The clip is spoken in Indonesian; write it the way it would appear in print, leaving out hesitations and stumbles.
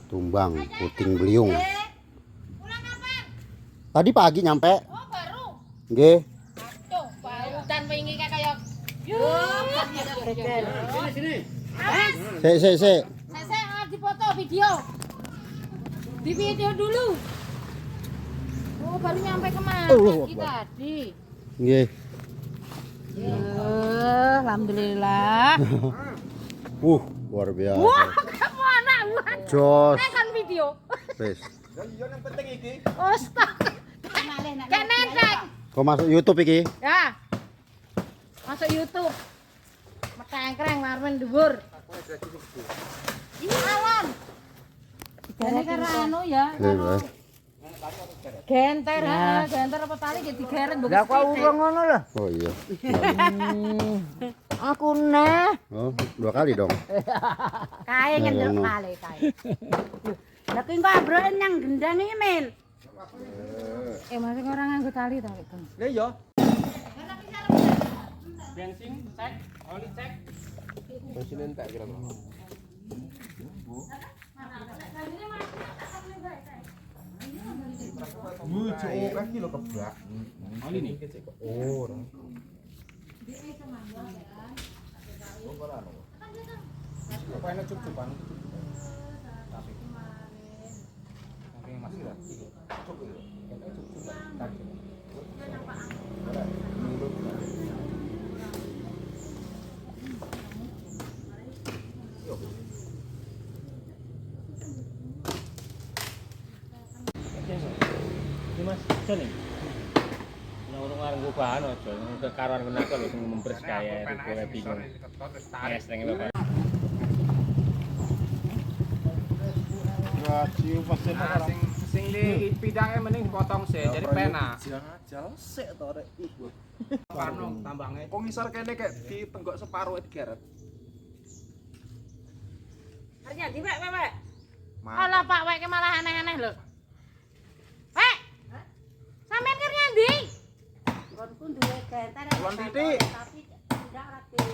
Tumbang puting beliung. Tadi pagi nyampe. Oh, baru. Nggih. Aduh, baru dan wingi kayak Sini. Sik. saya dipoto video. Di video dulu. Oh, baru nyampe kemana tadi? Nggih. Alhamdulillah. Luar biasa. Wah, kamu anak buat. Jos. Kan video. Wis. Iya yang penting iki. Astaga. Kenetek. Kok masuk YouTube iki? Ya. Masuk YouTube. Metengkreng marmen dhuwur. Ini awan. Ini kan anu ya. Nggih, Genter, genter apa tali jadi digeret Lah kok urung ngono lho. Oh iya. Aku neh. Oh, 2 kali dong. Kae ngendel kali kae. Lah ki kok abroken yang gendang iki, Min. Masih orang nganggo tali ta, Bang. Lah iya. Bensin cek, oli cek. Bensin entek kira-kira. Cuk, kaki lo kebak. Oli nih. Oh. Apa enak cup-cupan? Tapi masih lah. Cup itu. Enak cup-cupan. Mas, sini. Nang ngarep go bahan aja, kekaruan kena kok sing mempres kaya kowe bingung. Es nang bapak. Gaji pasti Sing di pidange mending dipotong sih, jadi penak. Jal sik to rek iku. Pano tambange. Kok ngisor kene kayak ditenggok separuh digeret. Arya di wek. Ala Pak Wek malah aneh-aneh lho. Wek. Sampeyan kerja ndi? Konku duwe genter Kulon titik. tapi ndak ora